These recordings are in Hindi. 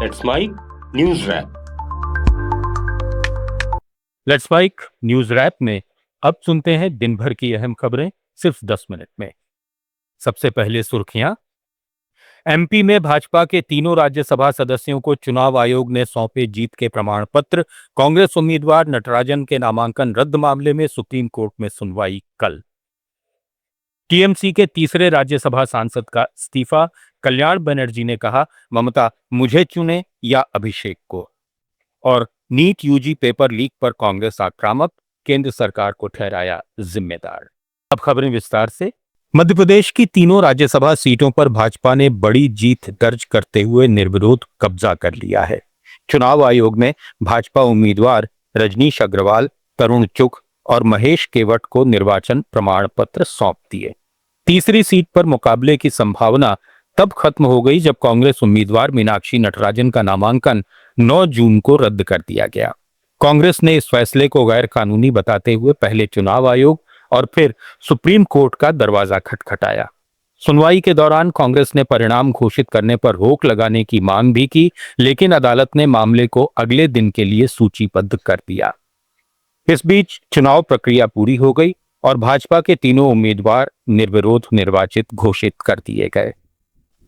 Let's mic news wrap. Let's mic news wrap में अब सुनते हैं दिन भर की अहम खबरें सिर्फ 10 मिनट में। सबसे पहले सुर्खियां। एमपी में भाजपा के तीनों राज्यसभा सदस्यों को चुनाव आयोग ने सौंपे जीत के प्रमाण पत्र। कांग्रेस उम्मीदवार नटराजन के नामांकन रद्द मामले में सुप्रीम कोर्ट में सुनवाई कल। टीएमसी के तीसरे राज्यसभा सांसद का इस्तीफा। कल्याण बनर्जी ने कहा, ममता मुझे चुने या अभिषेक को। और नीट यूजी पेपर लीक पर कांग्रेस आक्रामक, केंद्र सरकार को ठहराया जिम्मेदार। अब खबरें विस्तार से। मध्य प्रदेश की तीनों राज्यसभा सीटों पर भाजपा ने बड़ी जीत दर्ज करते हुए निर्विरोध कब्जा कर लिया है। चुनाव आयोग ने भाजपा उम्मीदवार रजनीश अग्रवाल, तरुण चुग और महेश केवट को निर्वाचन प्रमाण पत्र सौंप दिए। तीसरी सीट पर मुकाबले की संभावना तब खत्म हो गई जब कांग्रेस उम्मीदवार मीनाक्षी नटराजन का नामांकन 9 जून को रद्द कर दिया गया। कांग्रेस ने इस फैसले को गैर कानूनी बताते हुए पहले चुनाव आयोग और फिर सुप्रीम कोर्ट का दरवाजा खटखटाया। सुनवाई के दौरान कांग्रेस ने परिणाम घोषित करने पर रोक लगाने की मांग भी की, लेकिन अदालत ने मामले को अगले दिन के लिए सूचीबद्ध कर दिया। इस बीच चुनाव प्रक्रिया पूरी हो गई और भाजपा के तीनों उम्मीदवार निर्विरोध निर्वाचित घोषित कर दिए गए।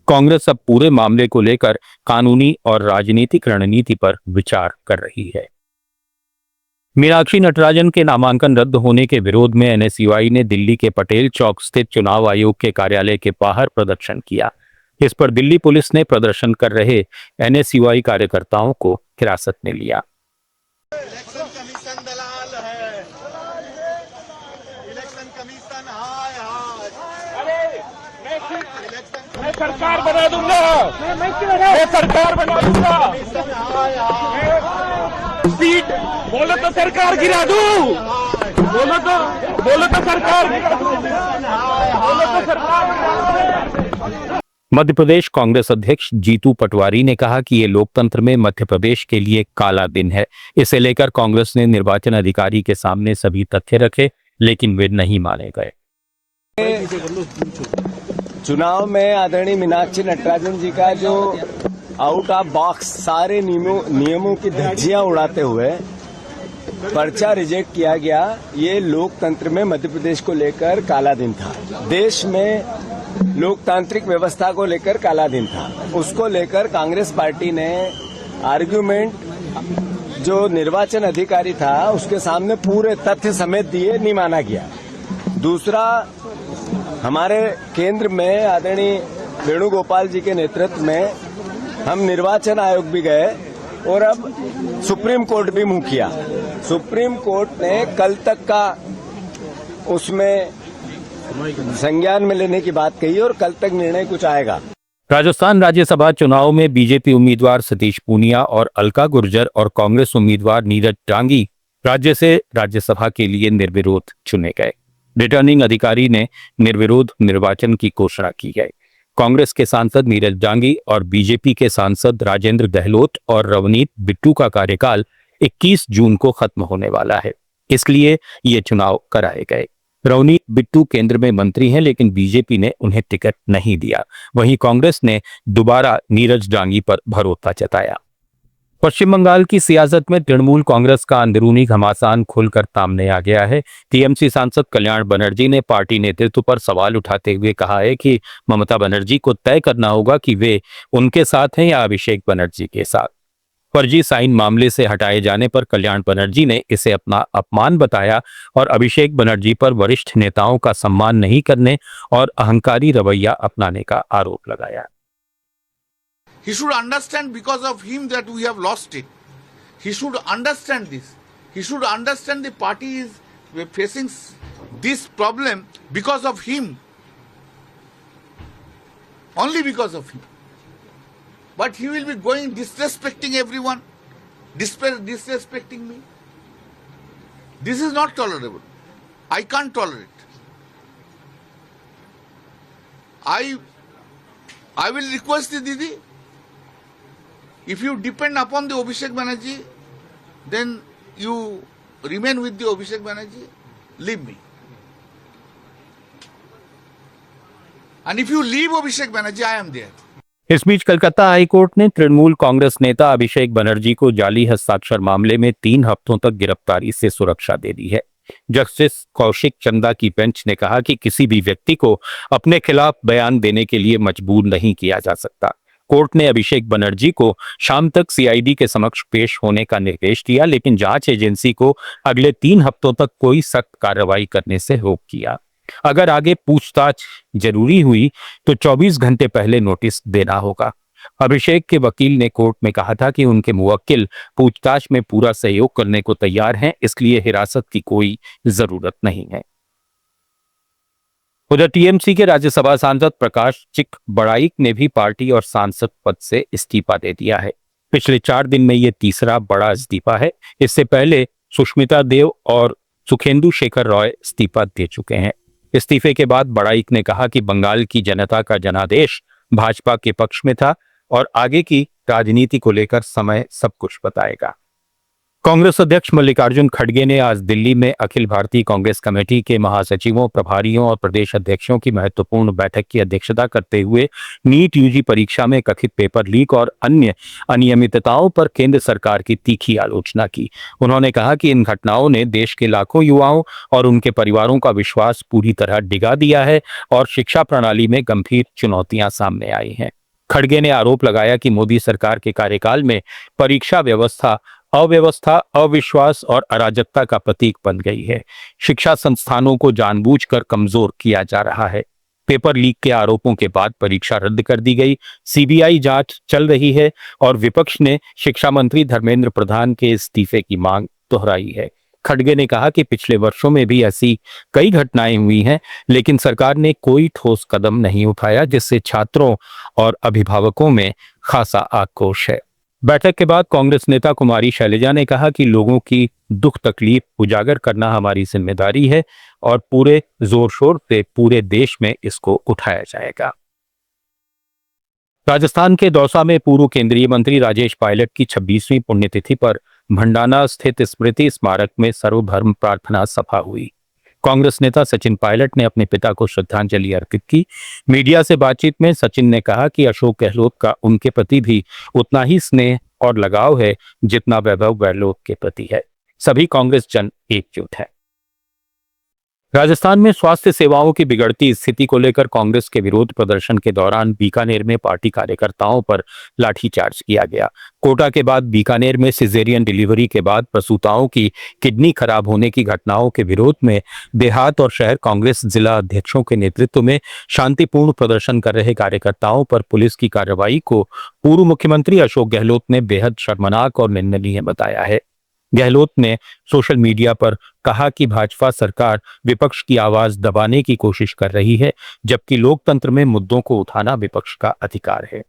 कांग्रेस अब पूरे मामले को लेकर कानूनी और राजनीतिक रणनीति पर विचार कर रही है। मीनाक्षी नटराजन के नामांकन रद्द होने के विरोध में एनएसयूआई ने दिल्ली के पटेल चौक स्थित चुनाव आयोग के कार्यालय के बाहर प्रदर्शन किया। इस पर दिल्ली पुलिस ने प्रदर्शन कर रहे एनएसयूआई कार्यकर्ताओं को हिरासत में लिया। इलेक्शन कमीशन दलाल है, इलेक्शन कमीशन हाय हाय। मैं सरकार बना दूंगा, मैं सरकार बना दूंगा। सीट बोलो तो सरकार गिरा दूं, बोलो तो सरकार गिरा दूं, बोलो तो सरकार। मध्य प्रदेश कांग्रेस अध्यक्ष जीतू पटवारी ने कहा कि ये लोकतंत्र में मध्य प्रदेश के लिए काला दिन है। इसे लेकर कांग्रेस ने निर्वाचन अधिकारी के सामने सभी तथ्य रखे, लेकिन वे नहीं माने गए। चुनाव में आदरणीय मीनाक्षी नटराजन जी का जो आउट ऑफ बॉक्स सारे नियमों की धज्जियां उड़ाते हुए पर्चा रिजेक्ट किया गया, ये लोकतंत्र में मध्य प्रदेश को लेकर काला दिन था। देश में लोकतांत्रिक व्यवस्था को लेकर काला दिन था। उसको लेकर कांग्रेस पार्टी ने आर्ग्यूमेंट जो निर्वाचन अधिकारी था उसके सामने पूरे तथ्य समेत दिए, नहीं माना गया। दूसरा, हमारे केंद्र में आदरणीय वेणुगोपाल जी के नेतृत्व में हम निर्वाचन आयोग भी गए और अब सुप्रीम कोर्ट भी मुंह किया। सुप्रीम कोर्ट ने कल तक का उसमें संज्ञान में लेने की बात कही और कल तक निर्णय कुछ आएगा। राजस्थान राज्यसभा चुनाव में बीजेपी उम्मीदवार सतीश पूनिया और अलका गुर्जर और कांग्रेस उम्मीदवार नीरज डांगी राज्य से राज्यसभा के लिए निर्विरोध चुने गए। रिटर्निंग अधिकारी ने निर्विरोध निर्वाचन की घोषणा की है। कांग्रेस के सांसद नीरज डांगी और बीजेपी के सांसद राजेंद्र गहलोत और रवनीत बिट्टू का कार्यकाल 21 जून को खत्म होने वाला है, इसलिए ये चुनाव कराए गए। रवनीत बिट्टू केंद्र में मंत्री हैं, लेकिन बीजेपी ने उन्हें टिकट नहीं दिया। वहीं कांग्रेस ने दोबारा नीरज डांगी पर भरोसा जताया। पश्चिम बंगाल की सियासत में तृणमूल कांग्रेस का अंदरूनी घमासान खुलकर सामने आ गया है। टीएमसी सांसद कल्याण बनर्जी ने पार्टी नेतृत्व पर सवाल उठाते हुए कहा है कि ममता बनर्जी को तय करना होगा कि वे उनके साथ हैं या अभिषेक बनर्जी के साथ। फर्जी साइन मामले से हटाए जाने पर कल्याण बनर्जी ने इसे अपना अपमान बताया और अभिषेक बनर्जी पर वरिष्ठ नेताओं का सम्मान नहीं करने और अहंकारी रवैया अपनाने का आरोप लगाया। He should understand because of him that we have lost it. He should understand this. He should understand the party is facing this problem because of him. Only because of him. But he will be going disrespecting everyone, disrespecting me. This is not tolerable. I can't tolerate. I will request the Didi, if you depend upon the Abhishek Banerjee, then you remain with the Abhishek Banerjee, leave me. And if you leave Abhishek Banerjee, I am there. इस बीच कलकत्ता हाईकोर्ट ने तृणमूल कांग्रेस नेता अभिषेक बनर्जी को जाली हस्ताक्षर मामले में 3 हफ्तों तक गिरफ्तारी से सुरक्षा दे दी है। जस्टिस कौशिक चंदा की बेंच ने कहा कि किसी भी व्यक्ति को अपने खिलाफ बयान देने के लिए मजबूर नहीं किया जा सकता। कोर्ट ने अभिषेक बनर्जी को शाम तक सीआईडी के समक्ष पेश होने का निर्देश दिया, लेकिन जांच एजेंसी को अगले 3 हफ्तों तक कोई सख्त कार्रवाई करने से रोक किया। अगर आगे पूछताछ जरूरी हुई तो 24 घंटे पहले नोटिस देना होगा। अभिषेक के वकील ने कोर्ट में कहा था कि उनके मुवक्किल पूछताछ में पूरा सहयोग करने को तैयार हैं, इसलिए हिरासत की कोई जरूरत नहीं है। उधर टीएमसी के राज्यसभा सांसद प्रकाश चिक बड़ाइक ने भी पार्टी और सांसद पद से इस्तीफा दे दिया है। पिछले 4 दिन में यह तीसरा बड़ा इस्तीफा है। इससे पहले सुष्मिता देव और सुखेंदु शेखर रॉय इस्तीफा दे चुके हैं। इस्तीफे के बाद बड़ाइक ने कहा कि बंगाल की जनता का जनादेश भाजपा के पक्ष में था और आगे की राजनीति को लेकर समय सब कुछ बताएगा। कांग्रेस अध्यक्ष मल्लिकार्जुन खड़गे ने आज दिल्ली में अखिल भारतीय कांग्रेस कमेटी के महासचिवों, प्रभारियों और प्रदेश अध्यक्षों की महत्वपूर्ण बैठक की अध्यक्षता करते हुए नीट यूजी परीक्षा में कथित पेपर लीक और अन्य अनियमितताओं पर केंद्र सरकार की तीखी आलोचना की। उन्होंने कहा कि इन घटनाओं ने देश के लाखों युवाओं और उनके परिवारों का विश्वास पूरी तरह डिगा दिया है और शिक्षा प्रणाली में गंभीर चुनौतियां सामने आई हैं। खड़गे ने आरोप लगाया कि मोदी सरकार के कार्यकाल में परीक्षा व्यवस्था अव्यवस्था, अविश्वास और अराजकता का प्रतीक बन गई है। शिक्षा संस्थानों को जानबूझकर कमजोर किया जा रहा है। पेपर लीक के आरोपों के बाद परीक्षा रद्द कर दी गई, सीबीआई जांच चल रही है और विपक्ष ने शिक्षा मंत्री धर्मेंद्र प्रधान के इस्तीफे की मांग दोहराई है। खड़गे ने कहा कि पिछले वर्षों में भी ऐसी कई घटनाएं हुई हैं, लेकिन सरकार ने कोई ठोस कदम नहीं उठाया, जिससे छात्रों और अभिभावकों में खासा आक्रोश है। बैठक के बाद कांग्रेस नेता कुमारी शैलजा ने कहा कि लोगों की दुख तकलीफ उजागर करना हमारी जिम्मेदारी है और पूरे जोर शोर से पूरे देश में इसको उठाया जाएगा। राजस्थान के दौसा में पूर्व केंद्रीय मंत्री राजेश पायलट की 26वीं पुण्यतिथि पर भंडाना स्थित स्मृति स्मारक में सर्वधर्म प्रार्थना सभा हुई। कांग्रेस नेता सचिन पायलट ने अपने पिता को श्रद्धांजलि अर्पित की। मीडिया से बातचीत में सचिन ने कहा कि अशोक गहलोत का उनके प्रति भी उतना ही स्नेह और लगाव है जितना वैभव गहलोत के प्रति है। सभी कांग्रेस जन एकजुट है। राजस्थान में स्वास्थ्य सेवाओं की बिगड़ती स्थिति को लेकर कांग्रेस के विरोध प्रदर्शन के दौरान बीकानेर में पार्टी कार्यकर्ताओं पर लाठीचार्ज किया गया। कोटा के बाद बीकानेर में सिजेरियन डिलीवरी के बाद प्रसूताओं की किडनी खराब होने की घटनाओं के विरोध में देहात और शहर कांग्रेस जिला अध्यक्षों के नेतृत्व में शांतिपूर्ण प्रदर्शन कर रहे कार्यकर्ताओं पर पुलिस की कार्रवाई को पूर्व मुख्यमंत्री अशोक गहलोत ने बेहद शर्मनाक और निंदनीय बताया है। गहलोत ने सोशल मीडिया पर कहा कि भाजपा सरकार विपक्ष की आवाज दबाने की कोशिश कर रही है, जबकि लोकतंत्र में मुद्दों को उठाना विपक्ष का अधिकार है।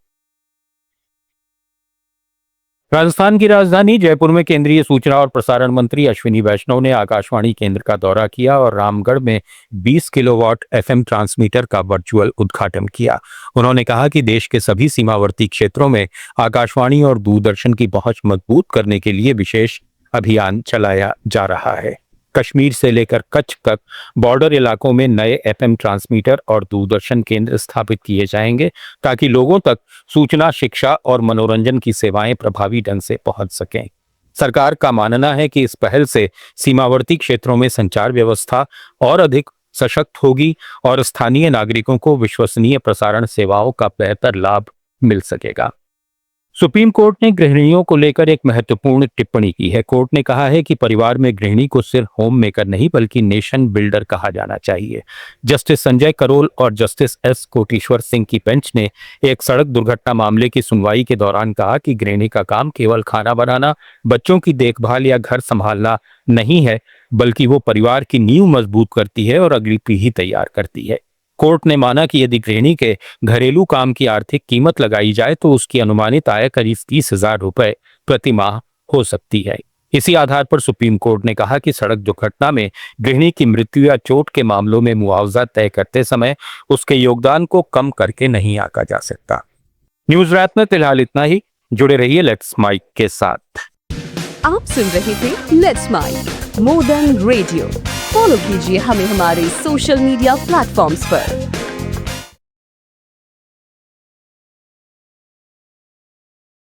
राजस्थान की राजधानी जयपुर में केंद्रीय सूचना और प्रसारण मंत्री अश्विनी वैष्णव ने आकाशवाणी केंद्र का दौरा किया और रामगढ़ में 20 किलोवाट एफएम ट्रांसमीटर का वर्चुअल उद्घाटन किया। उन्होंने कहा कि देश के सभी सीमावर्ती क्षेत्रों में आकाशवाणी और दूरदर्शन की पहुंच मजबूत करने के लिए विशेष अभियान चलाया जा रहा है। कश्मीर से लेकर कच्छ तक बॉर्डर इलाकों में नए एफएम ट्रांसमीटर और दूरदर्शन केंद्र स्थापित किए जाएंगे ताकि लोगों तक सूचना, शिक्षा और मनोरंजन की सेवाएं प्रभावी ढंग से पहुंच सकें। सरकार का मानना है कि इस पहल से सीमावर्ती क्षेत्रों में संचार व्यवस्था और अधिक सशक्त होगी और स्थानीय नागरिकों को विश्वसनीय प्रसारण सेवाओं का बेहतर लाभ मिल सकेगा। सुप्रीम कोर्ट ने गृहिणियों को लेकर एक महत्वपूर्ण टिप्पणी की है। कोर्ट ने कहा है कि परिवार में गृहिणी को सिर्फ होम मेकर नहीं बल्कि नेशन बिल्डर कहा जाना चाहिए। जस्टिस संजय करोल और जस्टिस एस कोटेश्वर सिंह की बेंच ने एक सड़क दुर्घटना मामले की सुनवाई के दौरान कहा कि गृहिणी का काम केवल खाना बनाना, बच्चों की देखभाल या घर संभालना नहीं है, बल्कि वो परिवार की नींव मजबूत करती है और अगली पीढ़ी तैयार करती है। कोर्ट ने माना कि यदि गृहिणी के घरेलू काम की आर्थिक कीमत लगाई जाए तो उसकी अनुमानित आय करीब 30,000 रुपए प्रति माह हो सकती है। इसी आधार पर सुप्रीम कोर्ट ने कहा कि सड़क दुर्घटना में गृहिणी की मृत्यु या चोट के मामलों में मुआवजा तय करते समय उसके योगदान को कम करके नहीं आंका जा सकता। न्यूज रैप में फिलहाल इतना ही। जुड़े रहिए लेट्स माइक के साथ। आप सुन रहे थे let's mic more than radio. Follow कीजिए हमें हमारे सोशल मीडिया प्लेटफॉर्म्स पर।